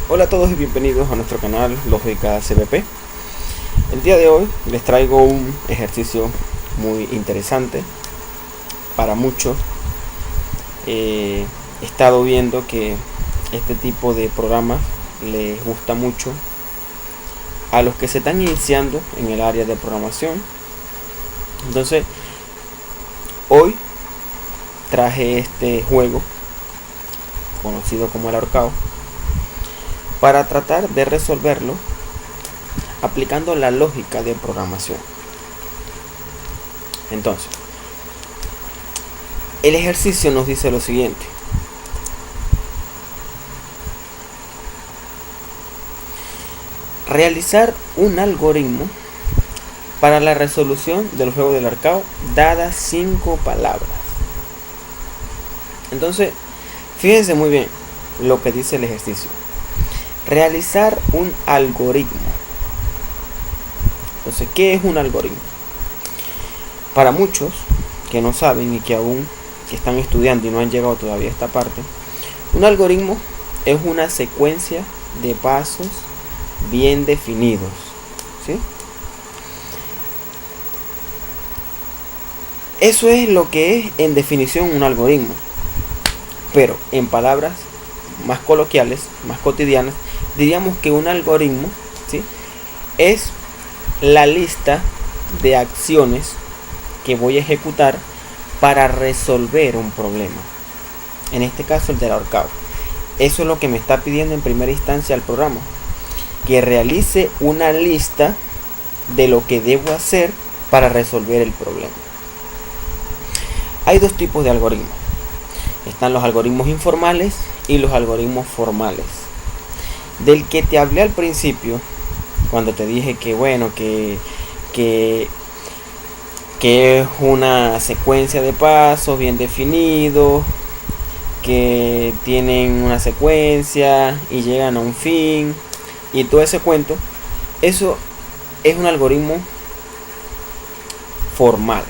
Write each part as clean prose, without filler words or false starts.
Hola a todos y bienvenidos a nuestro canal Lógica CVP. El día de hoy les traigo un ejercicio muy interesante para muchos. He estado viendo que este tipo de programas les gusta mucho a los que se están iniciando en el área de programación. Entonces, hoy traje este juego conocido como el ahorcado para tratar de resolverlo aplicando la lógica de programación. Entonces, el ejercicio nos dice lo siguiente: realizar un algoritmo para la resolución del juego del ahorcado dadas 5 palabras. Entonces, fíjense muy bien lo que dice el ejercicio. Realizar un algoritmo. Entonces, ¿qué es un algoritmo? Para muchos que no saben y que aún que están estudiando y no han llegado todavía a esta parte, un algoritmo es una secuencia de pasos bien definidos, ¿sí? Eso es lo que es en definición un algoritmo, pero en palabras más coloquiales, más cotidianas, diríamos que un algoritmo, ¿sí?, es la lista de acciones que voy a ejecutar para resolver un problema. En este caso, el del ahorcado. Eso es lo que me está pidiendo en primera instancia el programa, que realice una lista de lo que debo hacer para resolver el problema. Hay dos tipos de algoritmos. Están los algoritmos informales y los algoritmos formales. Del que te hablé al principio, cuando te dije que bueno, que es una secuencia de pasos bien definidos, que tienen una secuencia y llegan a un fin y todo ese cuento, eso es un algoritmo formal,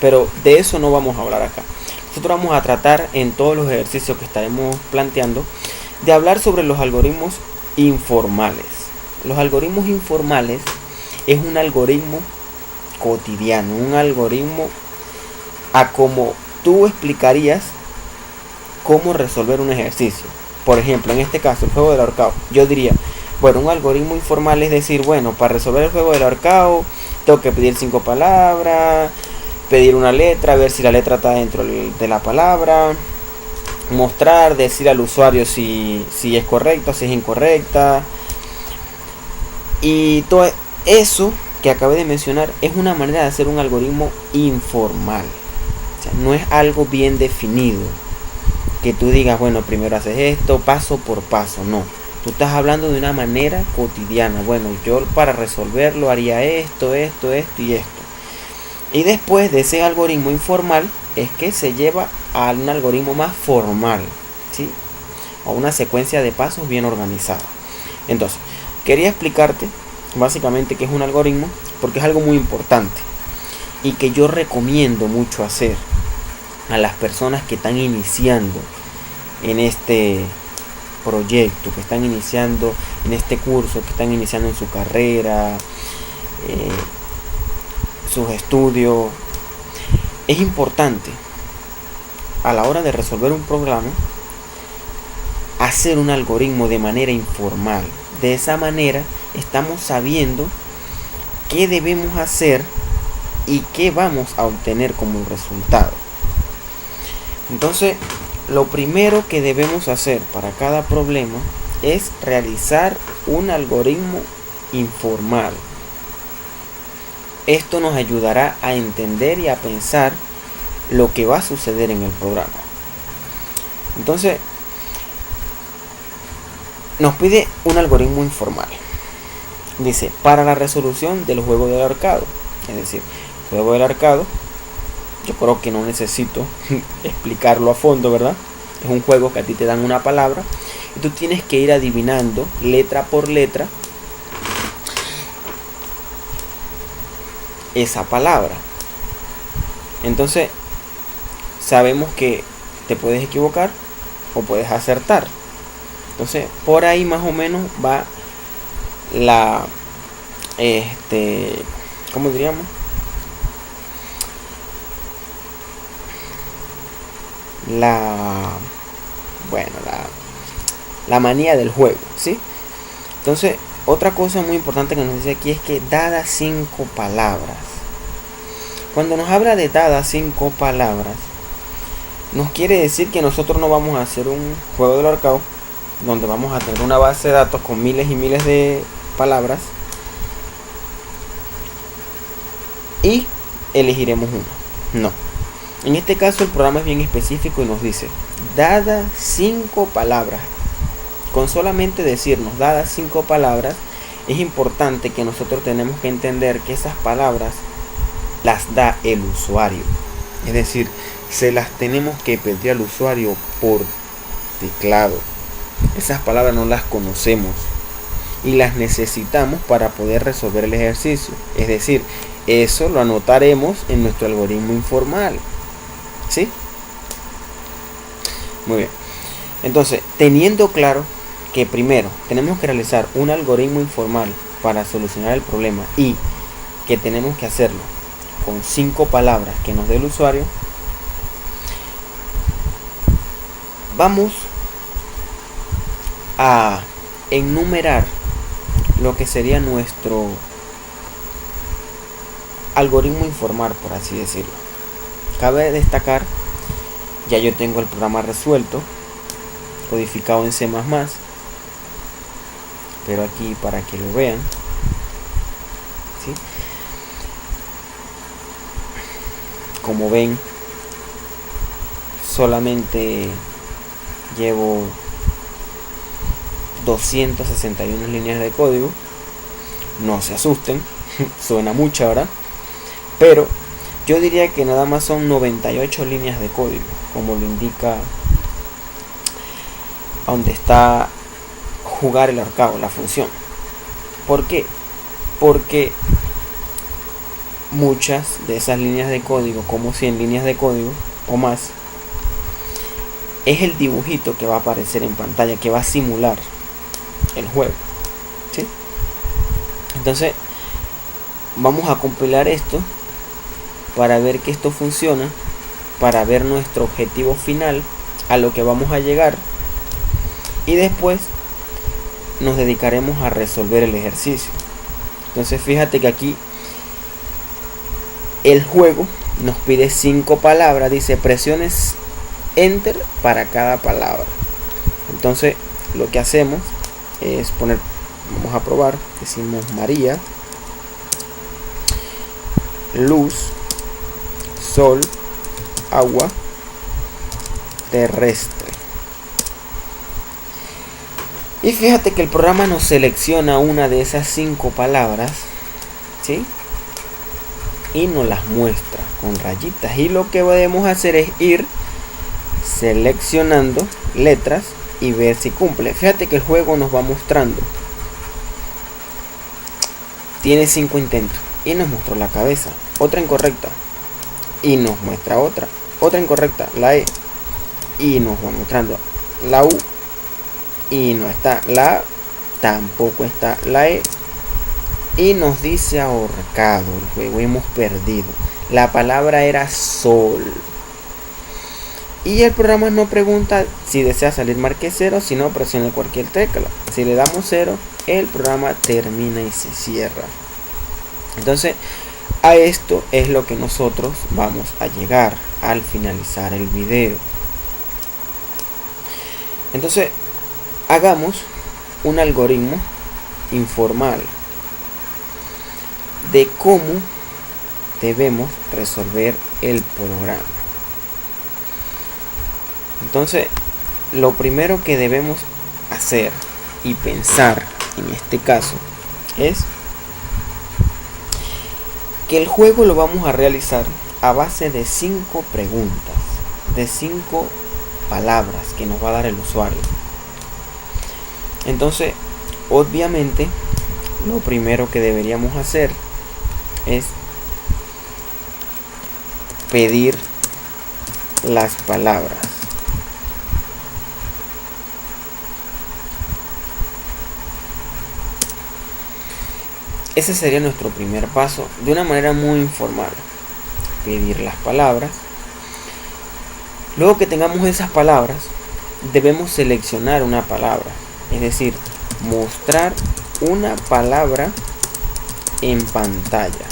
pero de eso no vamos a hablar acá. Nosotros vamos a tratar en todos los ejercicios que estaremos planteando de hablar sobre los algoritmos informales. Los algoritmos informales es un algoritmo cotidiano, un algoritmo a como tú explicarías cómo resolver un ejercicio. Por ejemplo, en este caso, el juego del ahorcado, yo diría, bueno, un algoritmo informal es decir, bueno, para resolver el juego del ahorcado tengo que pedir 5 palabras, pedir una letra, ver si la letra está dentro de la palabra, mostrar, decir al usuario si es correcta, si es incorrecta. Y todo eso que acabé de mencionar es una manera de hacer un algoritmo informal. O sea, no es algo bien definido, que tú digas, bueno, primero haces esto, paso por paso. No, tú estás hablando de una manera cotidiana. Bueno, yo para resolverlo haría esto y esto. Y después de ese algoritmo informal es que se lleva a un algoritmo más formal, ¿sí?, a una secuencia de pasos bien organizada. Entonces, quería explicarte básicamente qué es un algoritmo, porque es algo muy importante y que yo recomiendo mucho hacer a las personas que están iniciando en este proyecto, que están iniciando en este curso, que están iniciando en su carrera, sus estudios. Es importante a la hora de resolver un programa hacer un algoritmo de manera informal. De esa manera estamos sabiendo qué debemos hacer y qué vamos a obtener como resultado. Entonces, lo primero que debemos hacer para cada problema es realizar un algoritmo informal. Esto nos ayudará a entender y a pensar lo que va a suceder en el programa. Entonces, nos pide un algoritmo informal. Dice, para la resolución del juego del ahorcado. Es decir, juego del ahorcado, yo creo que no necesito explicarlo a fondo, ¿verdad? Es un juego que a ti te dan una palabra y tú tienes que ir adivinando letra por letra esa palabra. Entonces, sabemos que te puedes equivocar o puedes acertar. Entonces, por ahí más o menos va la, ¿cómo diríamos? La, bueno, la manía del juego, ¿sí? Entonces, otra cosa muy importante que nos dice aquí es que dadas 5 palabras. Cuando nos habla de dadas 5 palabras, nos quiere decir que nosotros no vamos a hacer un juego del ahorcado donde vamos a tener una base de datos con miles y miles de palabras y elegiremos uno. No. En este caso el programa es bien específico y nos dice, dadas 5 palabras. Con solamente decirnos dadas 5 palabras, es importante que nosotros tenemos que entender que esas palabras las da el usuario. Es decir, se las tenemos que pedir al usuario por teclado. Esas palabras no las conocemos y las necesitamos para poder resolver el ejercicio. Es decir, eso lo anotaremos en nuestro algoritmo informal. ¿Sí? Muy bien. Entonces, teniendo claro que primero tenemos que realizar un algoritmo informal para solucionar el problema y que tenemos que hacerlo con 5 palabras que nos dé el usuario, vamos a enumerar lo que sería nuestro algoritmo informal, por así decirlo. Cabe destacar, ya yo tengo el programa resuelto, codificado en C++, pero aquí para que lo vean, ¿sí? Como ven, solamente llevo 261 líneas de código. No se asusten, suena mucho ahora, pero yo diría que nada más son 98 líneas de código, como lo indica donde está jugar el ahorcado, la función. ¿Por qué? Porque muchas de esas líneas de código, como 100 líneas de código o más, es el dibujito que va a aparecer en pantalla, que va a simular el juego, ¿sí? Entonces vamos a compilar esto para ver que esto funciona, para ver nuestro objetivo final, a lo que vamos a llegar, y después nos dedicaremos a resolver el ejercicio. Entonces fíjate que aquí el juego nos pide 5 palabras, dice presiones enter para cada palabra. Entonces lo que hacemos es poner, vamos a probar, decimos María, luz, sol, agua, terrestre. Y fíjate que el programa nos selecciona una de esas 5 palabras, ¿sí? Y nos las muestra con rayitas. Y lo que debemos hacer es ir seleccionando letras y ver si cumple. Fíjate que el juego nos va mostrando. Tiene 5 intentos y nos mostró la cabeza. Otra incorrecta y nos muestra otra. Otra incorrecta, la E, y nos va mostrando la U y no está la A, tampoco está la E, y nos dice ahorcado el juego. Hemos perdido. La palabra era sol. Y el programa nos pregunta si desea salir, marque 0, si no presione cualquier tecla. Si le damos 0, el programa termina y se cierra. Entonces, a esto es lo que nosotros vamos a llegar al finalizar el video. Entonces, hagamos un algoritmo informal de cómo debemos resolver el programa. Entonces, lo primero que debemos hacer y pensar en este caso es que el juego lo vamos a realizar a base de 5 preguntas, de 5 palabras que nos va a dar el usuario. Entonces, obviamente, lo primero que deberíamos hacer es pedir las palabras. Ese sería nuestro primer paso, de una manera muy informal. Pedir las palabras. Luego que tengamos esas palabras, debemos seleccionar una palabra, es decir, mostrar una palabra en pantalla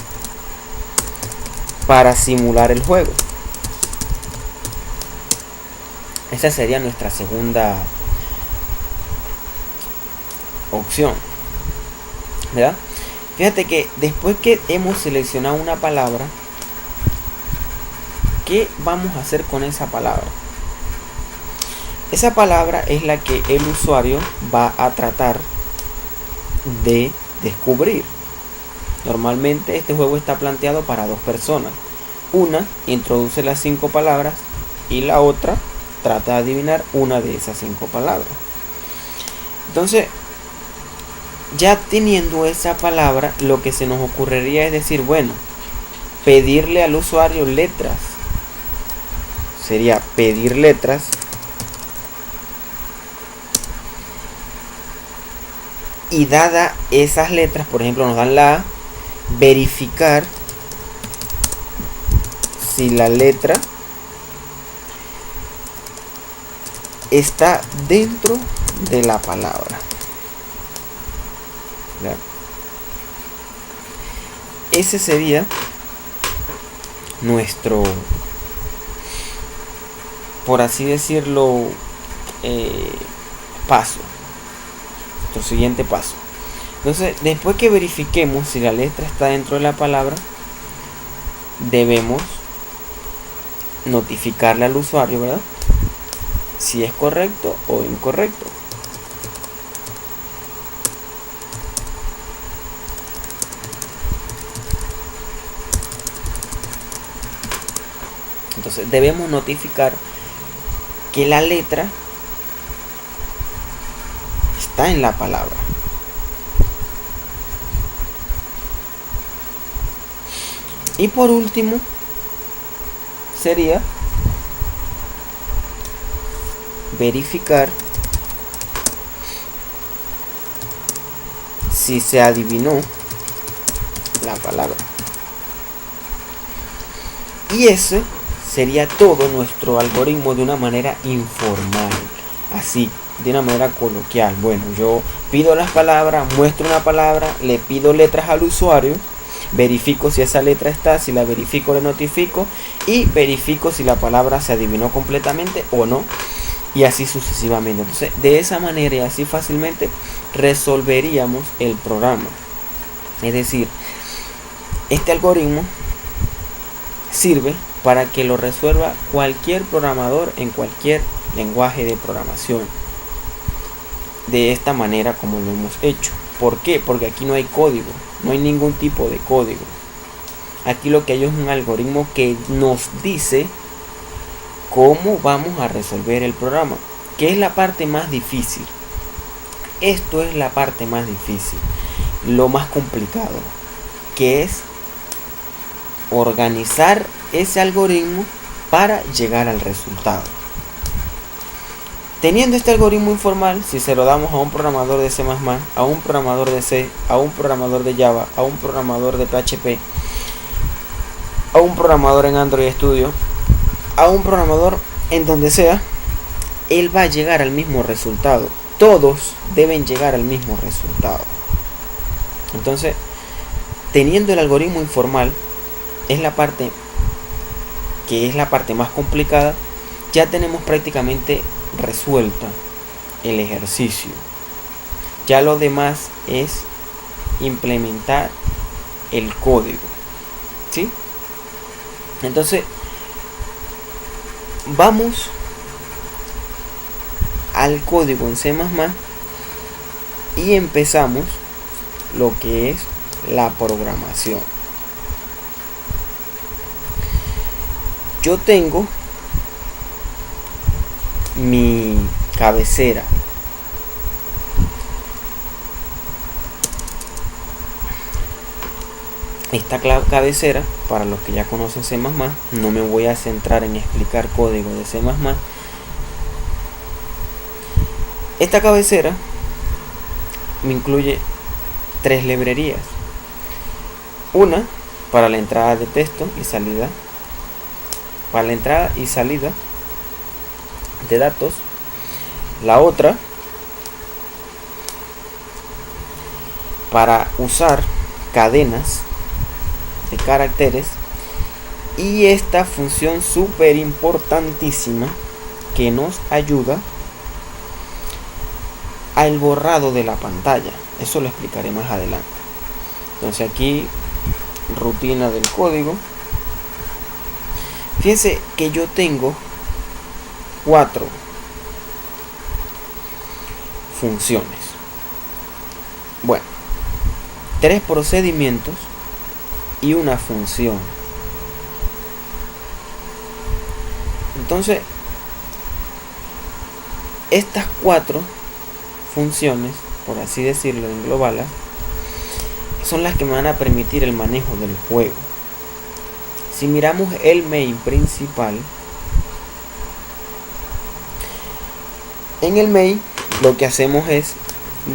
para simular el juego. Esa sería nuestra segunda opción, ¿verdad? Fíjate que después que hemos seleccionado una palabra, ¿qué vamos a hacer con esa palabra? Esa palabra es la que el usuario va a tratar de descubrir. Normalmente este juego está planteado para dos personas. Una introduce las 5 palabras y la otra trata de adivinar una de esas 5 palabras. Entonces, ya teniendo esa palabra, lo que se nos ocurriría es decir, bueno, pedirle al usuario letras. Sería pedir letras y dada esas letras, por ejemplo nos dan la A, verificar si la letra está dentro de la palabra. ¿Ya? Ese sería nuestro, por así decirlo, paso. Nuestro siguiente paso. Entonces, después que verifiquemos si la letra está dentro de la palabra, debemos notificarle al usuario, ¿verdad?, si es correcto o incorrecto. Entonces debemos notificar que la letra está en la palabra. Y por último sería verificar si se adivinó la palabra. Y ese sería todo nuestro algoritmo de una manera informal, así, de una manera coloquial. Bueno, yo pido las palabras, muestro una palabra, le pido letras al usuario, verifico si esa letra está, si la verifico le notifico y verifico si la palabra se adivinó completamente o no, y así sucesivamente. Entonces, de esa manera y así fácilmente resolveríamos el programa. Es decir, este algoritmo sirve para que lo resuelva cualquier programador en cualquier lenguaje de programación. De esta manera como lo hemos hecho. ¿Por qué? Porque aquí no hay código, no hay ningún tipo de código. Aquí lo que hay es un algoritmo que nos dice cómo vamos a resolver el programa, que es la parte más difícil. Esto es la parte más difícil, lo más complicado, que es organizar ese algoritmo para llegar al resultado. Teniendo este algoritmo informal, si se lo damos a un programador de C++, a un programador de C, a un programador de Java, a un programador de PHP, a un programador en Android Studio, a un programador en donde sea, él va a llegar al mismo resultado. Todos deben llegar al mismo resultado. Entonces, teniendo el algoritmo informal, es la parte que es la parte más complicada. Ya tenemos prácticamente resuelto el ejercicio. Ya lo demás es implementar el código, ¿sí? Entonces, vamos al código en C++ y empezamos lo que es la programación. Yo tengo mi cabecera. Esta cabecera, para los que ya conocen C++, no me voy a centrar en explicar código de C++. Esta cabecera me incluye 3 librerías. Una para la entrada de texto y salida, para la entrada y salida de datos. La otra para usar cadenas de caracteres. Y esta función súper importantísima que nos ayuda al borrado de la pantalla. Eso lo explicaré más adelante. Entonces aquí, rutina del código. Fíjense que yo tengo 4 funciones. Bueno, 3 procedimientos y una función. Entonces, estas 4 funciones, por así decirlo en global, son las que me van a permitir el manejo del juego. Si miramos el main principal, en el main lo que hacemos es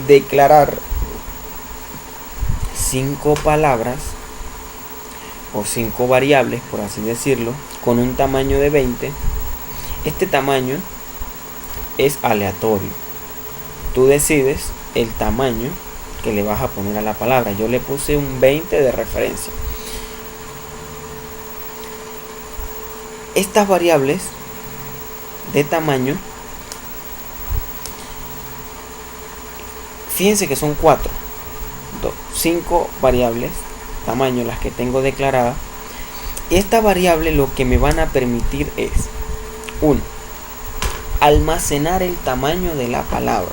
declarar 5 palabras o 5 variables, por así decirlo, con un tamaño de 20. Este tamaño es aleatorio. Tú decides el tamaño que le vas a poner a la palabra. Yo le puse un 20 de referencia. Estas variables de tamaño, fíjense que son 5 variables tamaño las que tengo declaradas. Esta variable lo que me van a permitir es 1. Almacenar el tamaño de la palabra.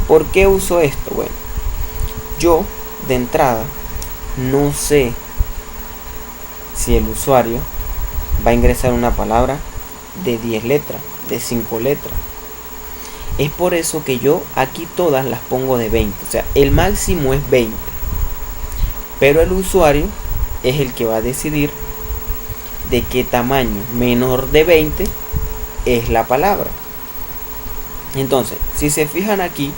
¿Por qué uso esto? Bueno, yo de entrada no sé si el usuario va a ingresar una palabra de 10 letras, de 5 letras. Es por eso que yo aquí todas las pongo de 20. O sea, el máximo es 20. Pero el usuario es el que va a decidir de qué tamaño menor de 20 es la palabra. Entonces, si se fijan aquí,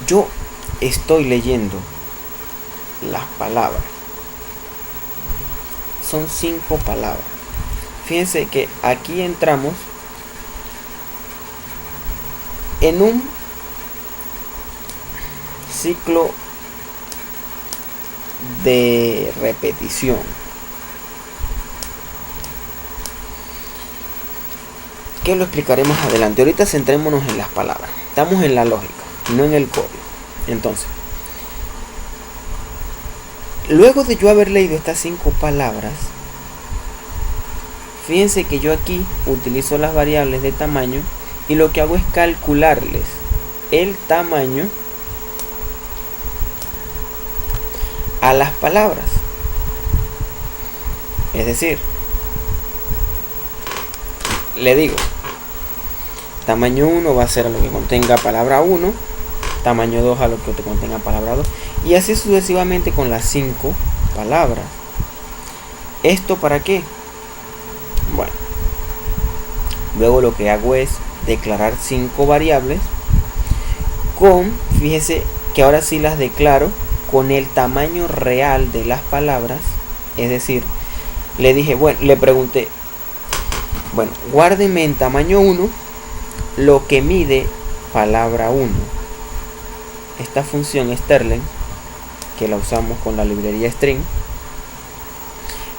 yo estoy leyendo las palabras. Son 5 palabras. Fíjense que aquí entramos en un ciclo de repetición. Que lo explicaré más adelante. Ahorita centrémonos en las palabras. Estamos en la lógica, no en el código. Entonces, luego de yo haber leído estas 5 palabras, fíjense que yo aquí utilizo las variables de tamaño y lo que hago es calcularles el tamaño a las palabras. Es decir, le digo, tamaño 1 va a ser a lo que contenga palabra 1, tamaño 2 a lo que contenga palabra 2, y así sucesivamente con las 5 palabras. ¿Esto para qué? Bueno, luego lo que hago es declarar 5 variables con, fíjese que ahora sí las declaro con el tamaño real de las palabras. Es decir, le dije, bueno, le pregunté, bueno, guárdeme en tamaño 1 lo que mide palabra 1. Esta función Sterling, que la usamos con la librería string,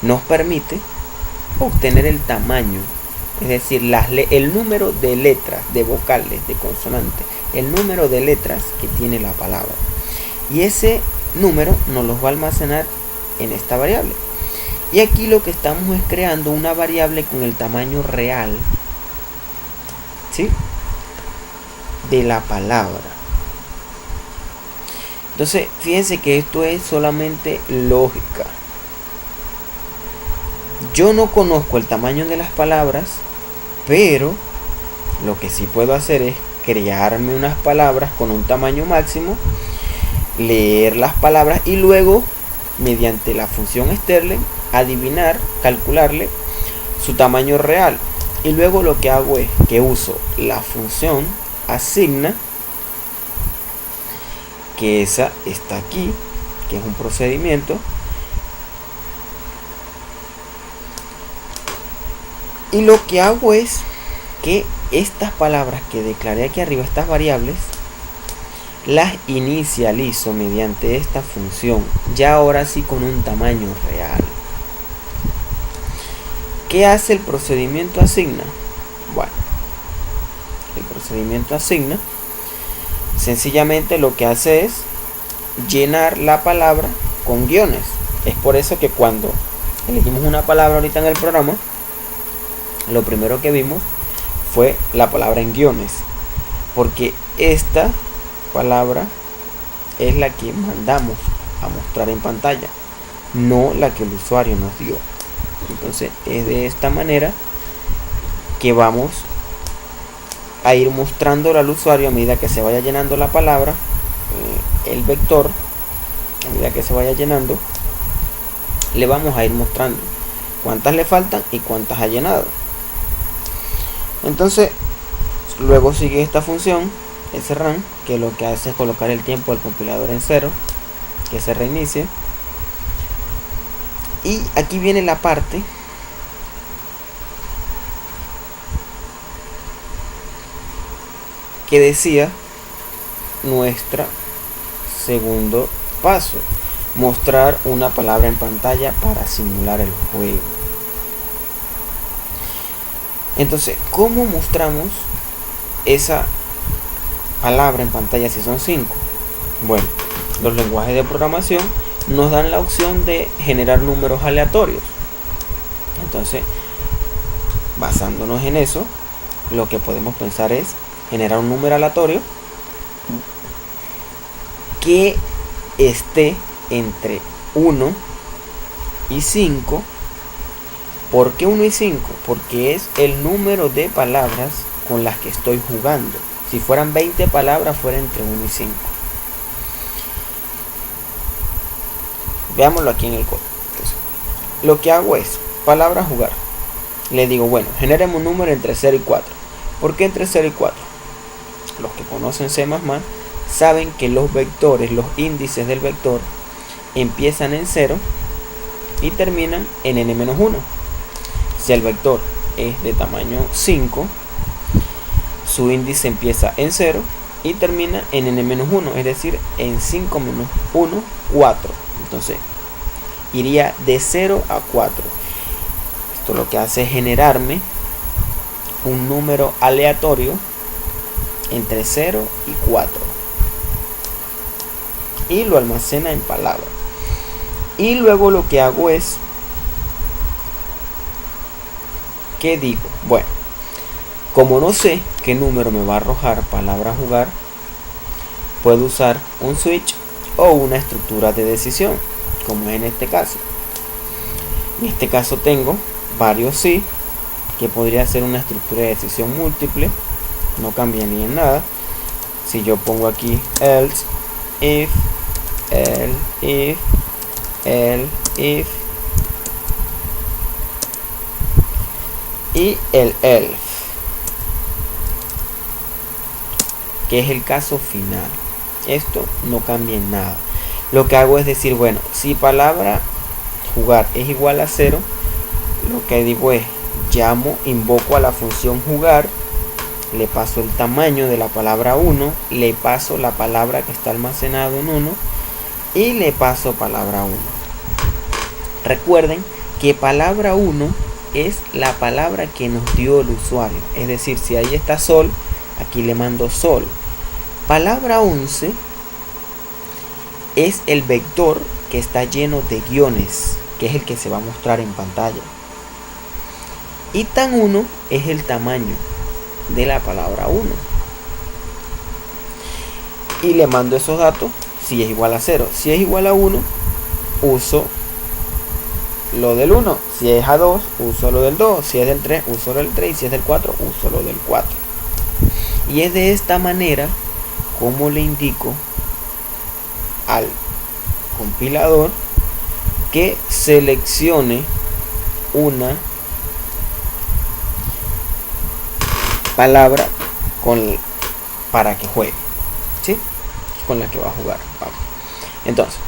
nos permite obtener el tamaño, es decir, el número de letras, de vocales, de consonantes, el número de letras que tiene la palabra. Y ese número nos los va a almacenar en esta variable. Y aquí lo que estamos es creando una variable con el tamaño real, ¿sí?, de la palabra. Entonces, fíjense que esto es solamente lógica. Yo no conozco el tamaño de las palabras, pero lo que sí puedo hacer es crearme unas palabras con un tamaño máximo, leer las palabras y luego, mediante la función Sterling, adivinar, calcularle su tamaño real. Y luego lo que hago es que uso la función asigna, que esa está aquí, que es un procedimiento. Y lo que hago es que estas palabras que declaré aquí arriba, estas variables, las inicializo mediante esta función, ya ahora sí con un tamaño real. ¿Qué hace el procedimiento asigna? Bueno, el procedimiento asigna sencillamente lo que hace es llenar la palabra con guiones. Es por eso que cuando elegimos una palabra ahorita en el programa, lo primero que vimos fue la palabra en guiones, porque esta palabra es la que mandamos a mostrar en pantalla, no la que el usuario nos dio. Entonces es de esta manera que vamos a ir mostrándole al usuario a medida que se vaya llenando la palabra, el vector, a medida que se vaya llenando, le vamos a ir mostrando cuántas le faltan y cuántas ha llenado. Entonces luego sigue esta función srun, que lo que hace es colocar el tiempo del compilador en 0, que se reinicie. Y aquí viene la parte que decía nuestro segundo paso: mostrar una palabra en pantalla para simular el juego. Entonces, ¿cómo mostramos esa palabra en pantalla si son 5? Bueno, los lenguajes de programación nos dan la opción de generar números aleatorios. Entonces, basándonos en eso, lo que podemos pensar es generar un número aleatorio que esté entre 1 y 5. ¿Por qué 1 y 5? Porque es el número de palabras con las que estoy jugando. Si fueran 20 palabras, fuera entre 1 y 5. Veámoslo aquí en el código. Entonces, lo que hago es, palabra jugar. Le digo, bueno, generemos un número entre 0 y 4. ¿Por qué entre 0 y 4? Los que conocen C++ saben que los vectores, los índices del vector, empiezan en 0 y terminan en n-1. Si el vector es de tamaño 5, su índice empieza en 0 y termina en n-1, es decir, en 5 menos 1, 4. Entonces, iría de 0 a 4. Esto lo que hace es generarme un número aleatorio entre 0 y 4. Y lo almacena en palabras. Y luego lo que hago es, ¿qué digo? Bueno, como no sé qué número me va a arrojar palabra jugar, puedo usar un switch o una estructura de decisión, como es en este caso. En este caso tengo varios sí, que podría ser una estructura de decisión múltiple, no cambia ni en nada. Si yo pongo aquí else, if, if y el else, que es el caso final, esto no cambia en nada. Lo que hago es decir, bueno, si palabra jugar es igual a 0, lo que digo es, invoco a la función jugar, le paso el tamaño de la palabra 1, le paso la palabra que está almacenado en 1 y le paso palabra 1. Recuerden que palabra 1 es la palabra que nos dio el usuario, es decir, si ahí está sol, aquí le mando sol. Palabra 11 es el vector que está lleno de guiones, que es el que se va a mostrar en pantalla. Y tan 1 es el tamaño de la palabra 1. Y le mando esos datos si es igual a 0. Si es igual a 1, uso lo del 1. Si es a 2, uso lo del 2. Si es del 3, uso lo del 3. Y si es del 4, uso lo del 4. Y es de esta manera como le indico al compilador que seleccione una palabra con para que juegue, ¿sí? Con la que va a jugar. Vamos. Entonces,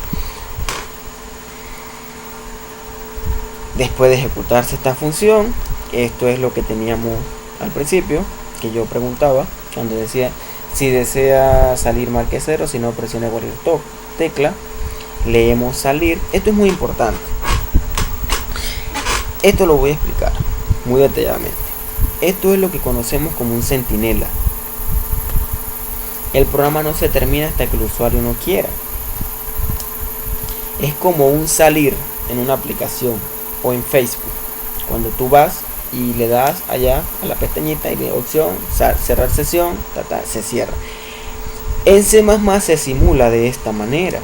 después de ejecutarse esta función, esto es lo que teníamos al principio, que yo preguntaba cuando decía: si desea salir marque 0, si no presione cualquier tecla. Leemos salir. Esto es muy importante. Esto lo voy a explicar muy detalladamente. Esto es lo que conocemos como un centinela. El programa no se termina hasta que el usuario no quiera. Es como un salir en una aplicación o en Facebook. Cuando tú vas y le das allá a la pestañita y le opción cerrar sesión, se cierra. En C++ se simula de esta manera.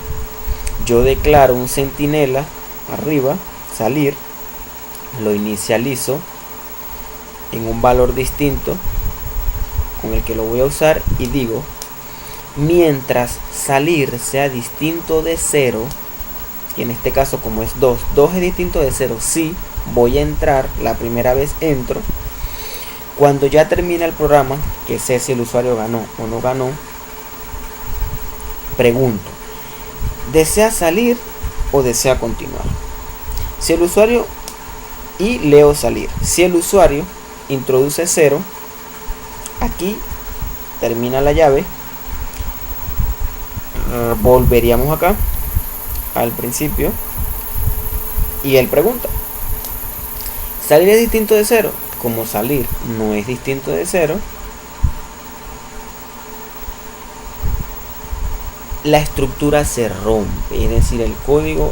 Yo declaro un centinela arriba, salir, lo inicializo en un valor distinto con el que lo voy a usar y digo: mientras salir sea distinto de 0, y en este caso como es 2 es distinto de 0, sí, voy a entrar, la primera vez entro. Cuando ya termina el programa, que sé si el usuario ganó o no ganó, pregunto: ¿desea salir o desea continuar? Si el usuario, y leo salir. Si el usuario introduce 0, aquí termina la llave. Volveríamos acá al principio y él pregunta: ¿salir es distinto de 0? Como salir no es distinto de 0, la estructura se rompe, es decir, el código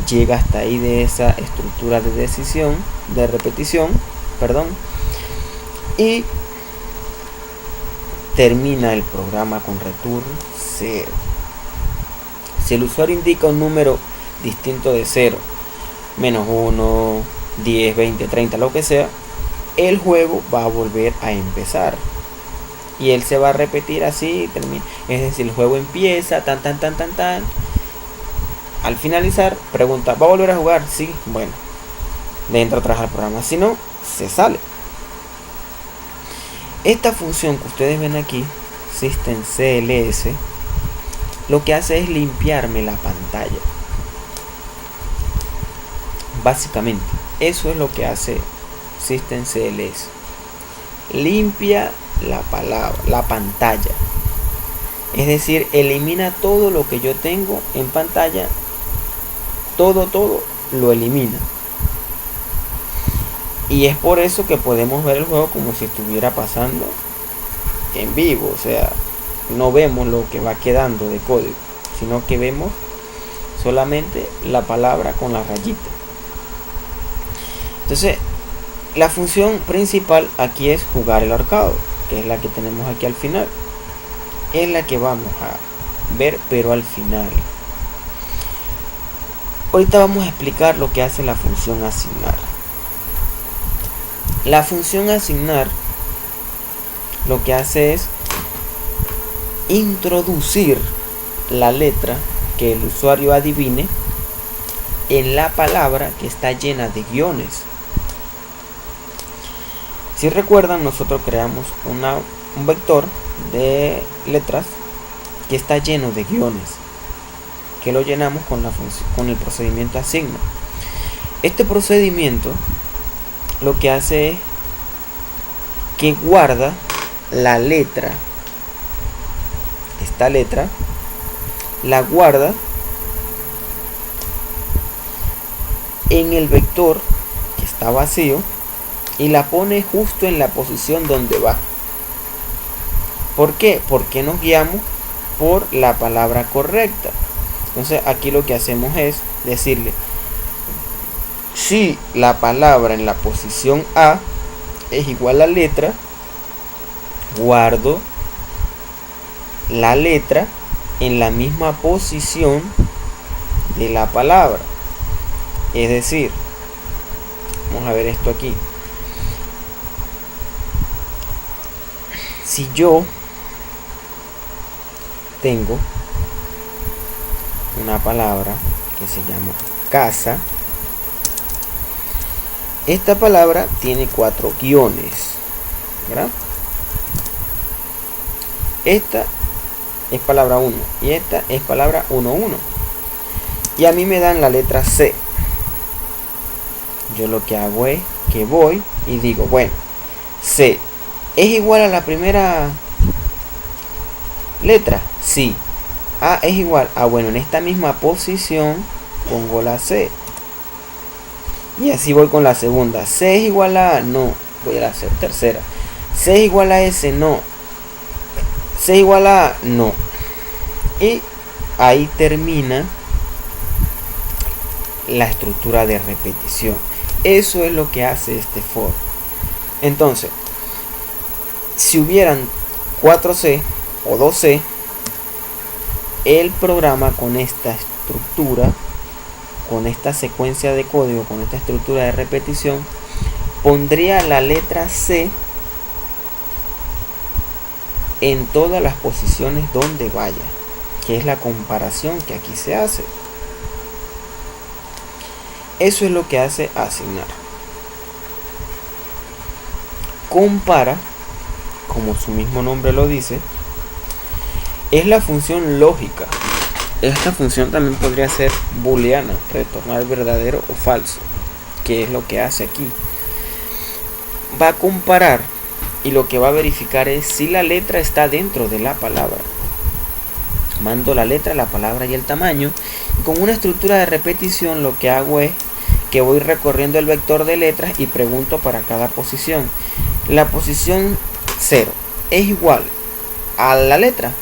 llega hasta ahí de esa estructura de decisión, de repetición, perdón, y termina el programa con return 0. Si el usuario indica un número distinto de 0, menos 1, 10, 20, 30, lo que sea, el juego va a volver a empezar. Y él se va a repetir así, termina. Es decir, el juego empieza, tan. Al finalizar, pregunta: ¿va a volver a jugar? Sí, bueno, le entra atrás al programa. Si no, se sale. Esta función que ustedes ven aquí, systemcls, lo que hace es limpiarme la pantalla. Básicamente, eso es lo que hace systemcls. Limpia la pantalla. Es decir, elimina todo lo que yo tengo en pantalla. Todo lo elimina. Y es por eso que podemos ver el juego como si estuviera pasando en vivo. O sea, no vemos lo que va quedando de código, sino que vemos solamente la palabra con la rayita. Entonces, la función principal aquí es jugar el ahorcado, que es la que tenemos aquí al final. Es la que vamos a ver, pero al final. Ahorita vamos a explicar lo que hace la función asignar. La función asignar lo que hace es introducir la letra que el usuario adivine en la palabra que está llena de guiones. Si recuerdan, nosotros creamos un vector de letras que está lleno de guiones, que lo llenamos con la función, con el procedimiento asigna. Este procedimiento lo que hace es que guarda la letra, esta letra la guarda en el vector que está vacío y la pone justo en la posición donde va. ¿Por qué? Porque nos guiamos por la palabra correcta. Entonces aquí lo que hacemos es decirle: si la palabra en la posición A es igual a letra, guardo la letra en la misma posición de la palabra. Es decir, vamos a ver esto aquí. Si yo tengo una palabra que se llama casa, esta palabra tiene 4 guiones, ¿verdad? esta es palabra 1 y esta es palabra 1, 1. Y a mí me dan la letra C. Yo lo que hago es que voy y digo, bueno, C es igual a la primera letra. Sí. A es igual a, bueno, en esta misma posición pongo la C. Y así voy con la segunda. C es igual a A, no, voy a la tercera. C es igual a S, no. C es igual a A, no. Y ahí termina la estructura de repetición. Eso es lo que hace este for. Entonces, si hubieran 4C o 2C, el programa con esta estructura, con esta secuencia de código, con esta estructura de repetición, pondría la letra C en todas las posiciones donde vaya, que es la comparación que aquí se hace. Eso es lo que hace asignar. Compara, como su mismo nombre lo dice, es la función lógica. Esta función también podría ser booleana, retornar verdadero o falso, que es lo que hace aquí. Va a comparar y lo que va a verificar es si la letra está dentro de la palabra. Mando la letra, la palabra y el tamaño. Con una estructura de repetición lo que hago es que voy recorriendo el vector de letras y pregunto para cada posición. La posición 0 es igual a la letra.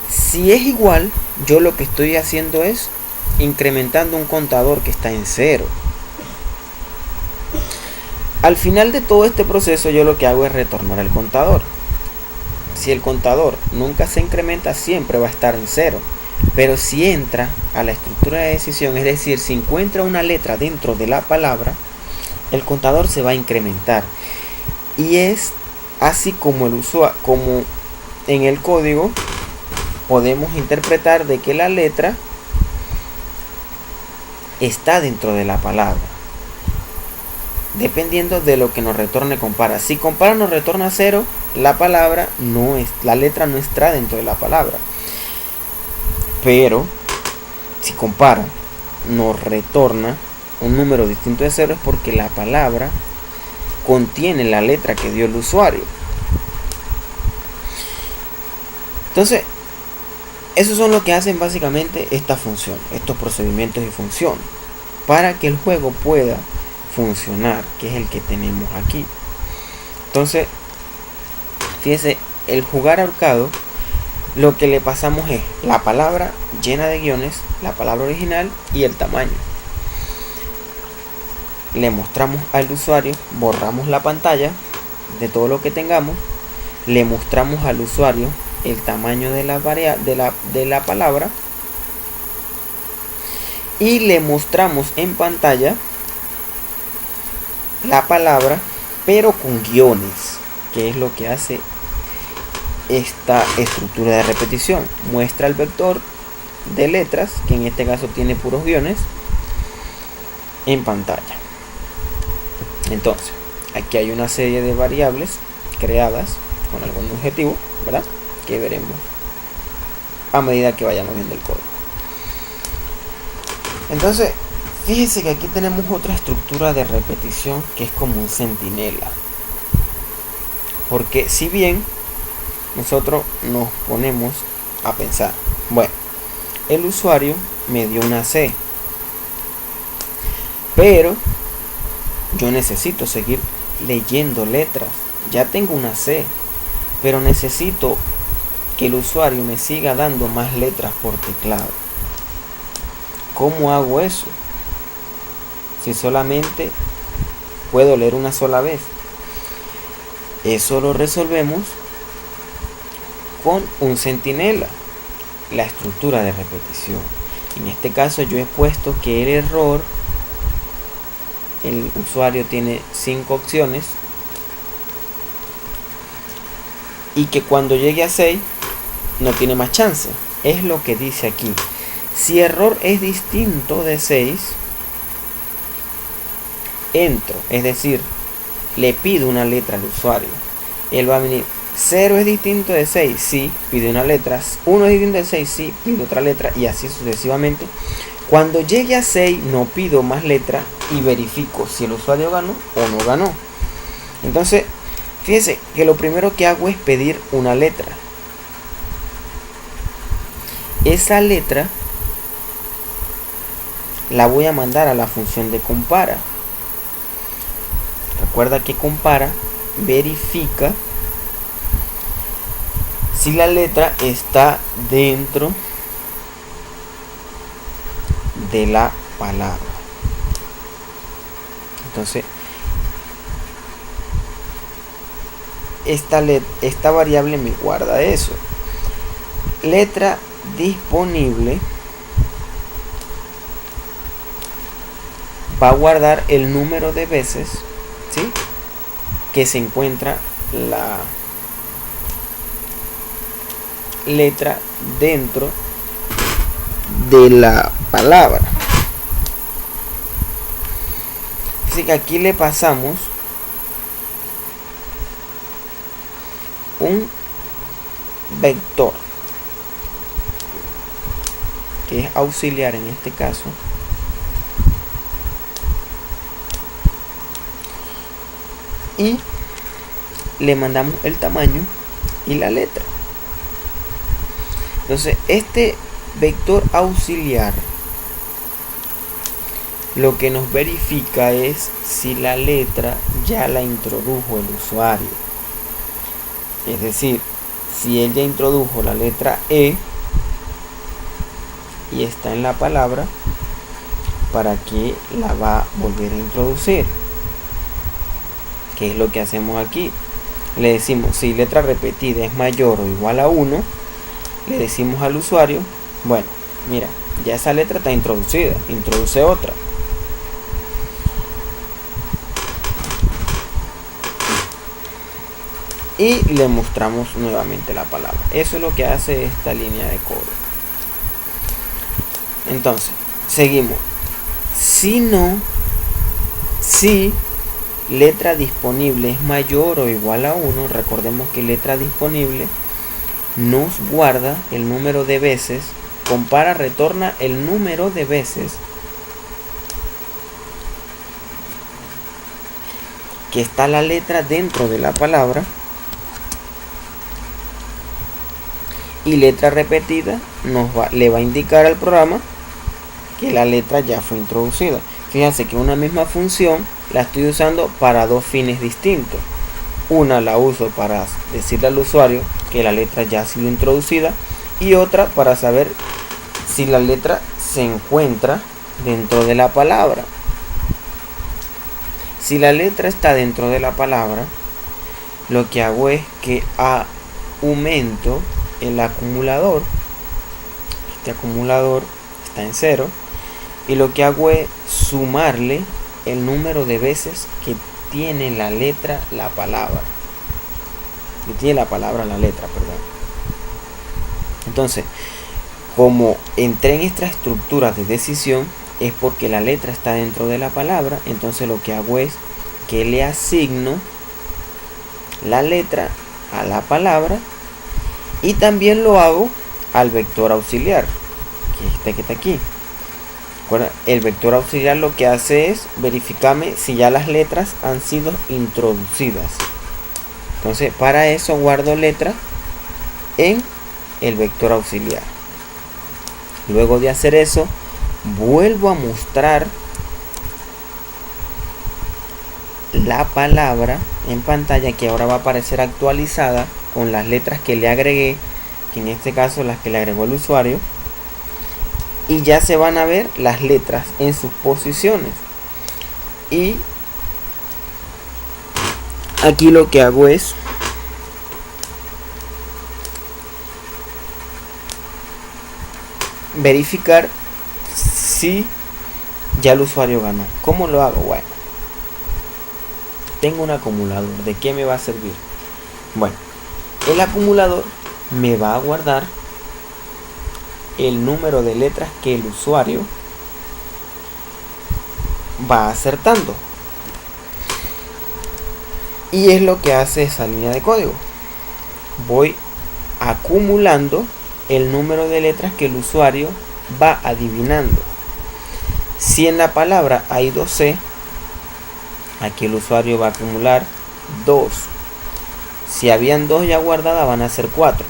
Si es igual, yo lo que estoy haciendo es incrementando un contador que está en 0. Al final de todo este proceso yo lo que hago es retornar el contador. Si el contador nunca se incrementa, siempre va a estar en 0. Pero si entra a la estructura de decisión, es decir, si encuentra una letra dentro de la palabra, el contador se va a incrementar. Y es así como como en el código podemos interpretar de que la letra está dentro de la palabra, dependiendo de lo que nos retorne compara. Si compara nos retorna 0, la letra no está dentro de la palabra. Pero si compara nos retorna un número distinto de 0, es porque la palabra contiene la letra que dio el usuario. Entonces, esos son lo que hacen básicamente esta función, estos procedimientos y funciones, para que el juego pueda funcionar, que es el que tenemos aquí. Entonces, fíjese, el jugar ahorcado, lo que le pasamos es la palabra llena de guiones, la palabra original y el tamaño. Le mostramos al usuario, borramos la pantalla de todo lo que tengamos, le mostramos al usuario el tamaño de la palabra y le mostramos en pantalla la palabra pero con guiones, que es lo que hace esta estructura de repetición. Muestra el vector de letras, que en este caso tiene puros guiones, en pantalla. Entonces, aquí hay una serie de variables creadas con algún objetivo, ¿verdad?, que veremos a medida que vayamos viendo el código. Entonces, fíjese que aquí tenemos otra estructura de repetición que es como un centinela. Porque si bien nosotros nos ponemos a pensar, bueno, el usuario me dio una C, pero yo necesito seguir leyendo letras. Ya tengo una C, pero necesito que el usuario me siga dando más letras por teclado. ¿Cómo hago eso? Si solamente puedo leer una sola vez. Eso lo resolvemos con un centinela, la estructura de repetición. En este caso yo he puesto que el error, el usuario tiene 5 opciones y que cuando llegue a 6 no tiene más chance. Es lo que dice aquí. Si error es distinto de 6, entro, es decir, le pido una letra al usuario. Él va a venir 0 es distinto de 6, sí, pide una letra. 1 es distinto de 6, sí, pide otra letra, y así sucesivamente. Cuando llegue a 6 no pido más letra y verifico si el usuario ganó o no ganó. Entonces, fíjense que lo primero que hago es pedir una letra. Esa letra la voy a mandar a la función de compara. Recuerda que compara verifica si la letra está dentro de la palabra. Entonces, esta variable me guarda eso. Letra disponible va a guardar el número de veces, ¿sí?, que se encuentra la letra dentro de la palabra. Así que aquí le pasamos un vector que es auxiliar en este caso, y le mandamos el tamaño y la letra. Entonces este vector auxiliar lo que nos verifica es si la letra ya la introdujo el usuario. Es decir, si él ya introdujo la letra E y está en la palabra, ¿para qué la va a volver a introducir? ¿Qué es lo que hacemos aquí? Le decimos, si letra repetida es mayor o igual a 1, le decimos al usuario, bueno, mira, ya esa letra está introducida, introduce otra. Y le mostramos nuevamente la palabra. Eso es lo que hace esta línea de código. Entonces, seguimos. Si letra disponible es mayor o igual a 1, recordemos que letra disponible nos guarda el número de veces, compara, retorna el número de veces que está la letra dentro de la palabra, y letra repetida le va a indicar al programa que la letra ya fue introducida. Fíjense que una misma función la estoy usando para dos fines distintos. Una la uso para decirle al usuario que la letra ya ha sido introducida, y otra para saber si la letra se encuentra dentro de la palabra. Si la letra está dentro de la palabra, lo que hago es que aumento el acumulador. Este acumulador está en 0, y lo que hago es sumarle el número de veces que tiene la letra la palabra. Que tiene la palabra la letra, perdón. Entonces, como entré en esta estructura de decisión, es porque la letra está dentro de la palabra. Entonces lo que hago es que le asigno la letra a la palabra, y también lo hago al vector auxiliar, que está aquí. El vector auxiliar lo que hace es verificarme si ya las letras han sido introducidas. Entonces, para eso guardo letra en el vector auxiliar. Luego de hacer eso, vuelvo a mostrar la palabra en pantalla, que ahora va a aparecer actualizada con las letras que le agregué, que en este caso las que le agregó el usuario, y ya se van a ver las letras en sus posiciones. Y aquí lo que hago es verificar si ya el usuario ganó. ¿Cómo lo hago? Bueno, tengo un acumulador. ¿De qué me va a servir? Bueno, el acumulador me va a guardar el número de letras que el usuario va acertando, y es lo que hace esa línea de código. voy acumulando el número de letras que el usuario va adivinando. Si en la palabra hay 2C, aquí el usuario va a acumular 2. Si habían 2 ya guardadas, van a ser 4.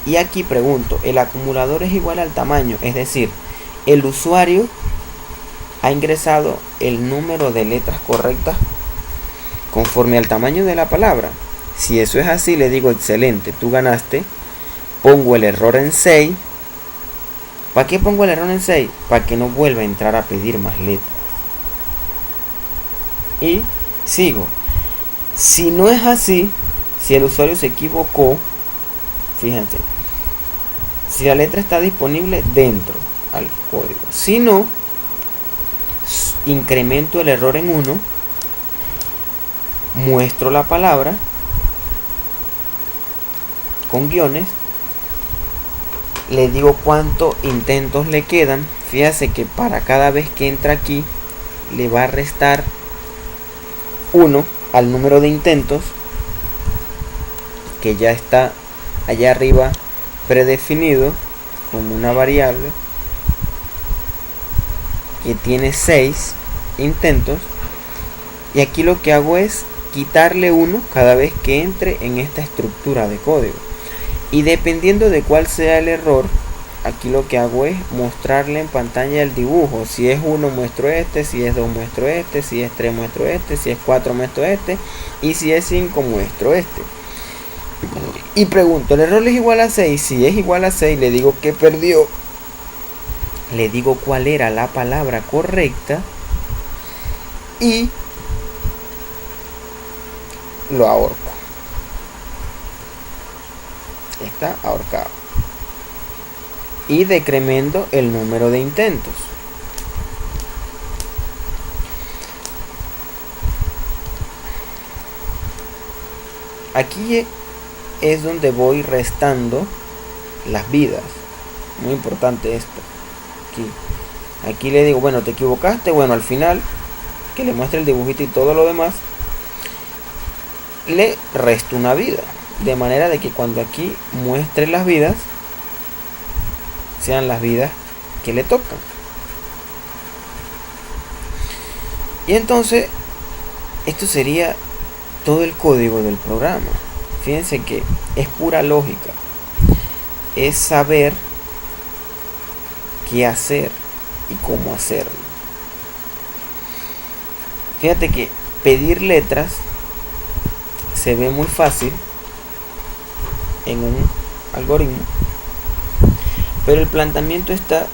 Y aquí pregunto, ¿el acumulador es igual al tamaño? Es decir, el usuario ha ingresado el número de letras correctas conforme al tamaño de la palabra. Si eso es así, le digo excelente, tú ganaste. Pongo el error en 6. ¿Para qué pongo el error en 6? Para que no vuelva a entrar a pedir más letras. Y sigo. Si no es así, si el usuario se equivocó, fíjense, si la letra está disponible dentro al código, si no, incremento el error en 1, muestro la palabra con guiones, le digo cuántos intentos le quedan. Fíjate que para cada vez que entra aquí le va a restar 1 al número de intentos que ya está allá arriba predefinido como una variable que tiene 6 intentos, y aquí lo que hago es quitarle 1 cada vez que entre en esta estructura de código, y dependiendo de cuál sea el error, aquí lo que hago es mostrarle en pantalla el dibujo. Si es 1 muestro este, si es 2 muestro este, si es 3 muestro este, si es 4 muestro este, y si es 5 muestro este. Y pregunto, ¿el error es igual a 6? Si es igual a 6, le digo que perdió, le digo cuál era la palabra correcta y lo ahorco. Está ahorcado. Y decremento el número de intentos. Aquí es donde voy restando las vidas. Muy importante esto. Aquí le digo, bueno, te equivocaste. Bueno, al final, que le muestre el dibujito y todo lo demás, le resto una vida. De manera de que cuando aquí muestre las vidas, sean las vidas que le tocan. Y entonces, esto sería todo el código del programa. Fíjense que es pura lógica. Es saber qué hacer y cómo hacerlo. Fíjate que pedir letras se ve muy fácil en un algoritmo, pero el planteamiento está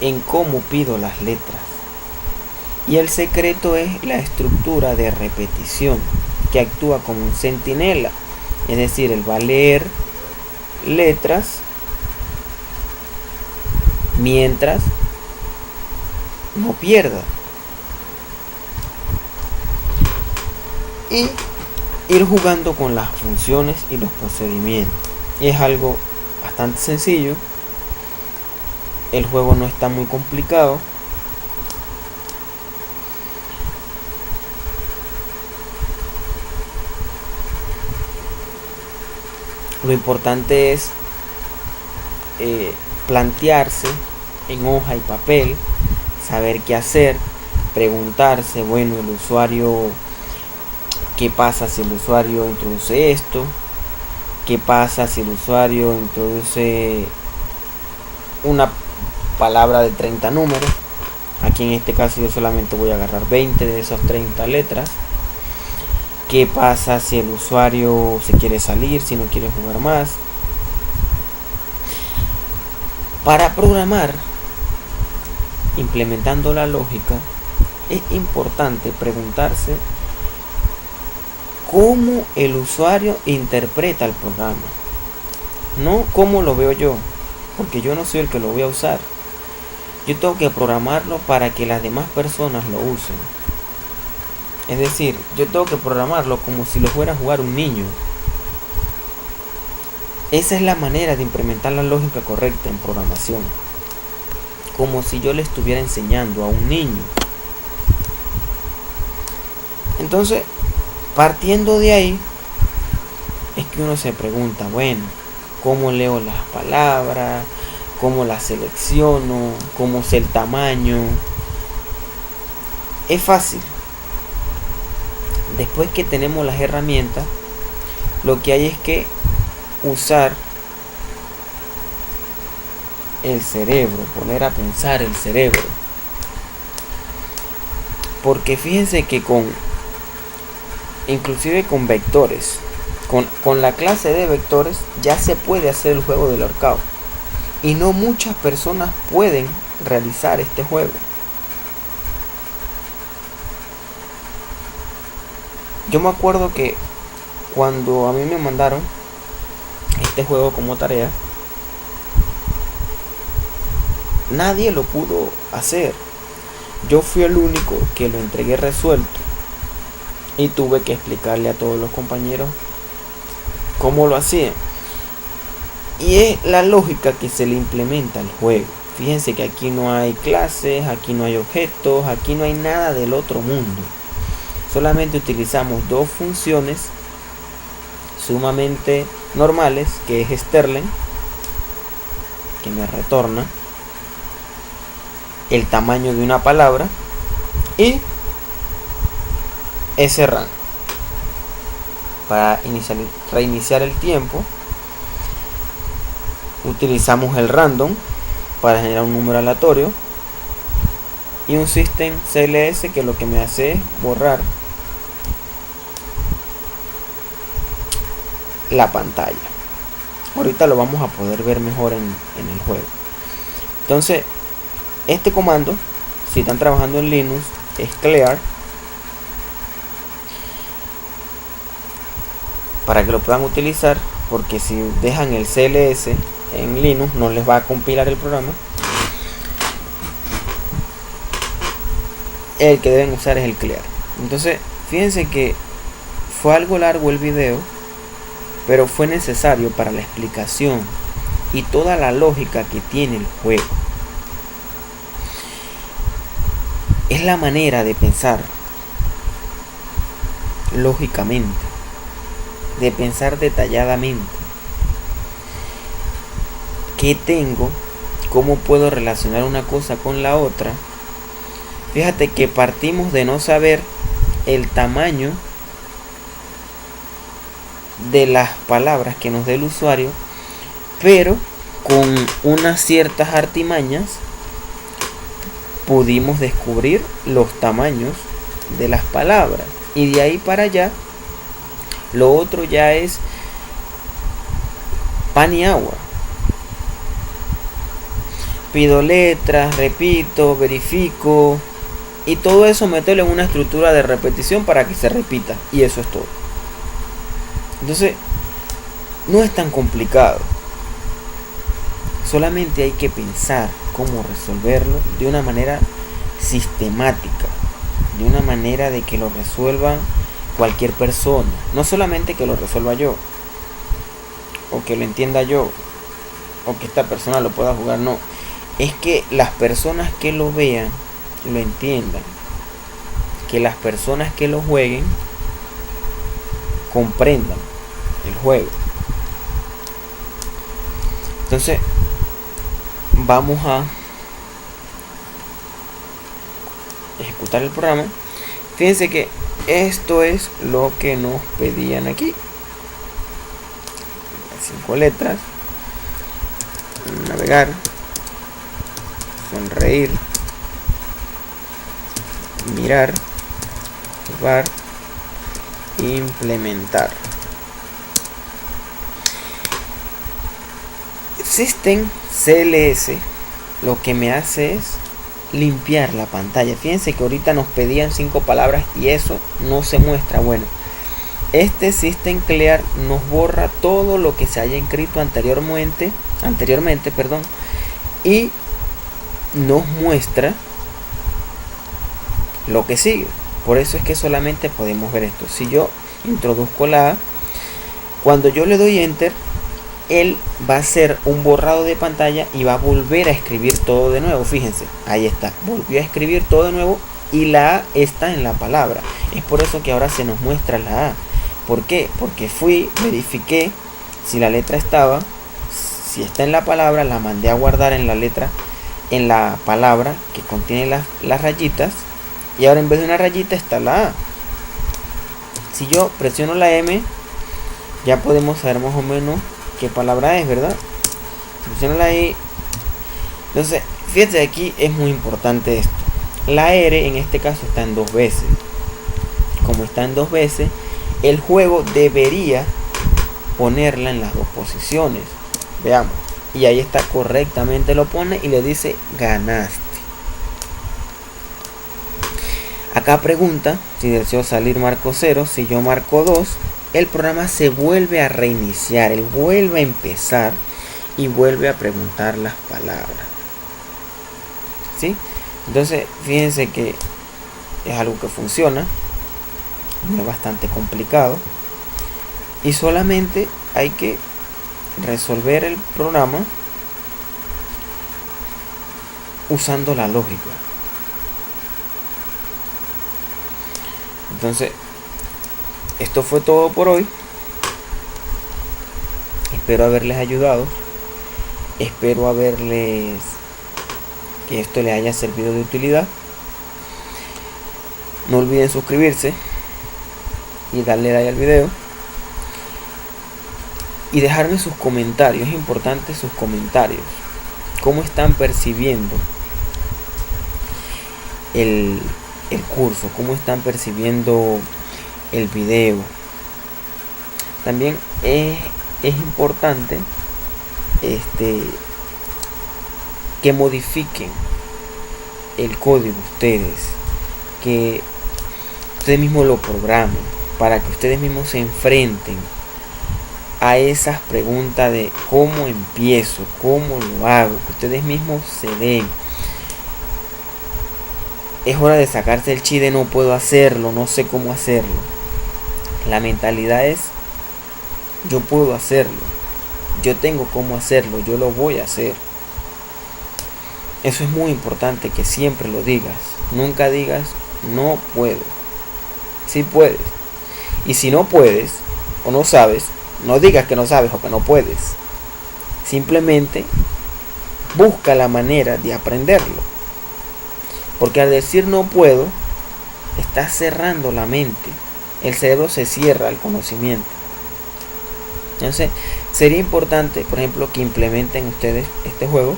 en cómo pido las letras, y el secreto es la estructura de repetición que actúa como un centinela. Es decir, él va a leer letras mientras no pierda, y ir jugando con las funciones y los procedimientos. Es algo bastante sencillo. El juego no está muy complicado. Lo importante es plantearse en hoja y papel, saber qué hacer, preguntarse, bueno, el usuario, ¿qué pasa si el usuario introduce esto? ¿Qué pasa si el usuario introduce una palabra de 30 números? Aquí en este caso yo solamente voy a agarrar 20 de esas 30 letras. ¿Qué pasa si el usuario se quiere salir, si no quiere jugar más? Para programar, implementando la lógica, es importante preguntarse cómo el usuario interpreta el programa, no cómo lo veo yo, porque yo no soy el que lo voy a usar. Yo tengo que programarlo para que las demás personas lo usen. Es decir, yo tengo que programarlo como si lo fuera a jugar un niño. Esa es la manera de implementar la lógica correcta en programación, como si yo le estuviera enseñando a un niño. Entonces, partiendo de ahí, es que uno se pregunta, bueno, ¿cómo leo las palabras? ¿Cómo las selecciono? ¿Cómo sé el tamaño? Es fácil. Después que tenemos las herramientas, lo que hay es que usar el cerebro, poner a pensar el cerebro. Porque fíjense que inclusive con vectores, con la clase de vectores ya se puede hacer el juego del ahorcado. Y no muchas personas pueden realizar este juego. Yo me acuerdo que cuando a mí me mandaron este juego como tarea, nadie lo pudo hacer. Yo fui el único que lo entregué resuelto. Y tuve que explicarle a todos los compañeros cómo lo hacían. Y es la lógica que se le implementa al juego. Fíjense que aquí no hay clases, aquí no hay objetos, aquí no hay nada del otro mundo. Solamente utilizamos dos funciones sumamente normales, que es Sterling, que me retorna el tamaño de una palabra, y srun para reiniciar el tiempo. Utilizamos el random para generar un número aleatorio y un system CLS que lo que me hace es borrar la pantalla. Ahorita lo vamos a poder ver mejor en el juego. Entonces, este comando, si están trabajando en Linux, es clear, para que lo puedan utilizar, porque si dejan el CLS en Linux no les va a compilar el programa. El que deben usar es el clear. Entonces, fíjense que fue algo largo el video, pero fue necesario para la explicación y toda la lógica que tiene el juego. Es la manera de pensar lógicamente, de pensar detalladamente. ¿Qué tengo? ¿Cómo puedo relacionar una cosa con la otra? Fíjate que partimos de no saber el tamaño de las palabras que nos dé el usuario, pero con unas ciertas artimañas pudimos descubrir los tamaños de las palabras, y de ahí para allá lo otro ya es pan y agua. Pido letras, repito, verifico, y todo eso meterlo en una estructura de repetición para que se repita, y eso es todo. Entonces, no es tan complicado. Solamente hay que pensar cómo resolverlo de una manera sistemática, de una manera de que lo resuelva cualquier persona. No solamente que lo resuelva yo, o que lo entienda yo, o que esta persona lo pueda jugar, no. Es que las personas que lo vean, lo entiendan. Que las personas que lo jueguen, comprendan el juego. Entonces, vamos a ejecutar el programa. Fíjense que esto es lo que nos pedían aquí. 5 letras. Navegar. Sonreír. Mirar. Jugar. Implementar. System CLS lo que me hace es limpiar la pantalla. Fíjense que ahorita nos pedían 5 palabras y eso no se muestra. Bueno, este System Clear nos borra todo lo que se haya escrito anteriormente, y nos muestra lo que sigue. Por eso es que solamente podemos ver esto. Si yo introduzco la A, cuando yo le doy Enter, él va a hacer un borrado de pantalla y va a volver a escribir todo de nuevo. Fíjense, ahí está, volvió a escribir todo de nuevo y la A está en la palabra. Es por eso que ahora se nos muestra la A, ¿Por qué? Porque fui, verifiqué si la letra estaba, si está en la palabra, la mandé a guardar en la letra, en la palabra que contiene las rayitas, y ahora en vez de una rayita está la A. Si yo presiono la M, ya podemos saber más o menos qué palabra es, ¿verdad? Presiono la I. Entonces, fíjense, aquí es muy importante esto. La R en este caso está en 2 veces. Como está en 2 veces, el juego debería ponerla en las 2 posiciones. Veamos. Y ahí está, correctamente lo pone y le dice ganaste. Acá pregunta si deseo salir marco 0. Si yo marco 2, el programa se vuelve a reiniciar. Él vuelve a empezar y vuelve a preguntar las palabras. ¿Sí? Entonces, fíjense que es algo que funciona. No es bastante complicado. Y solamente hay que resolver el programa usando la lógica. Entonces, esto fue todo por hoy. Espero haberles ayudado. Espero que esto les haya servido de utilidad. No olviden suscribirse y darle like al video y dejarme sus comentarios. Es importante sus comentarios. ¿Cómo están percibiendo el curso? ¿Cómo están percibiendo el video? También es importante que modifiquen el código ustedes, que ustedes mismos lo programen, para que ustedes mismos se enfrenten a esas preguntas de cómo empiezo, cómo lo hago, que ustedes mismos se den. Es hora de sacarse el chip de no puedo hacerlo, no sé cómo hacerlo. La mentalidad es yo puedo hacerlo, yo tengo cómo hacerlo, yo lo voy a hacer. Eso es muy importante que siempre lo digas. Nunca digas no puedo. Sí puedes. Y si no puedes o no sabes, no digas que no sabes o que no puedes. Simplemente busca la manera de aprenderlo. Porque al decir no puedo, estás cerrando la mente. El cerebro se cierra al conocimiento. Entonces, sería importante, por ejemplo, que implementen ustedes este juego.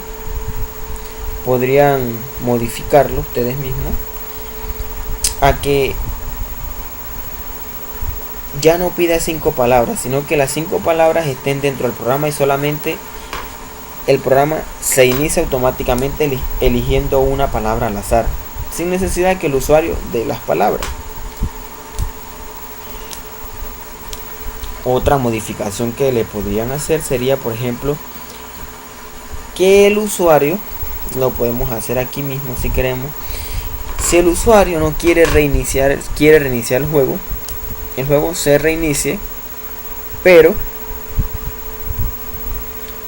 Podrían modificarlo ustedes mismos a que ya no pida 5 palabras, sino que las 5 palabras estén dentro del programa y solamente el programa se inicia automáticamente eligiendo una palabra al azar, sin necesidad de que el usuario dé las palabras. Otra modificación que le podrían hacer sería, por ejemplo, que el usuario, lo podemos hacer aquí mismo si queremos, si el usuario no quiere reiniciar el juego se reinicie, pero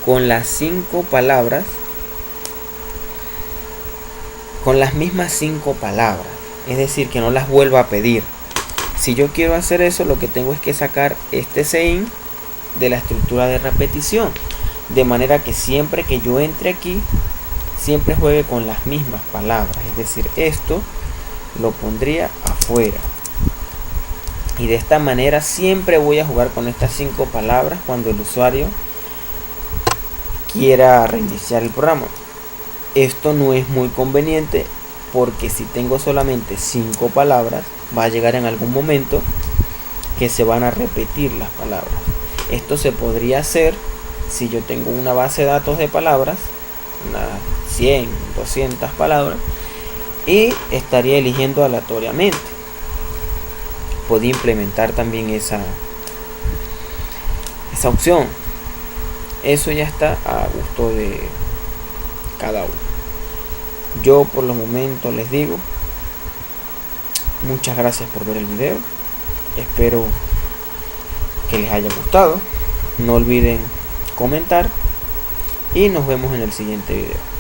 con las 5 palabras, con las mismas 5 palabras, es decir, que no las vuelva a pedir. Si yo quiero hacer eso, lo que tengo es que sacar este sein de la estructura de repetición, de manera que siempre que yo entre aquí, siempre juegue con las mismas palabras. Es decir, esto lo pondría afuera. Y de esta manera siempre voy a jugar con estas 5 palabras cuando el usuario quiera reiniciar el programa. Esto no es muy conveniente porque si tengo solamente 5 palabras, va a llegar en algún momento que se van a repetir las palabras. Esto se podría hacer si yo tengo una base de datos de palabras, unas 100, 200 palabras, y estaría eligiendo aleatoriamente. Podía implementar también esa opción. Eso ya está a gusto de cada uno. Yo por los momentos les digo muchas gracias por ver el video. Espero que les haya gustado. No olviden comentar y nos vemos en el siguiente video.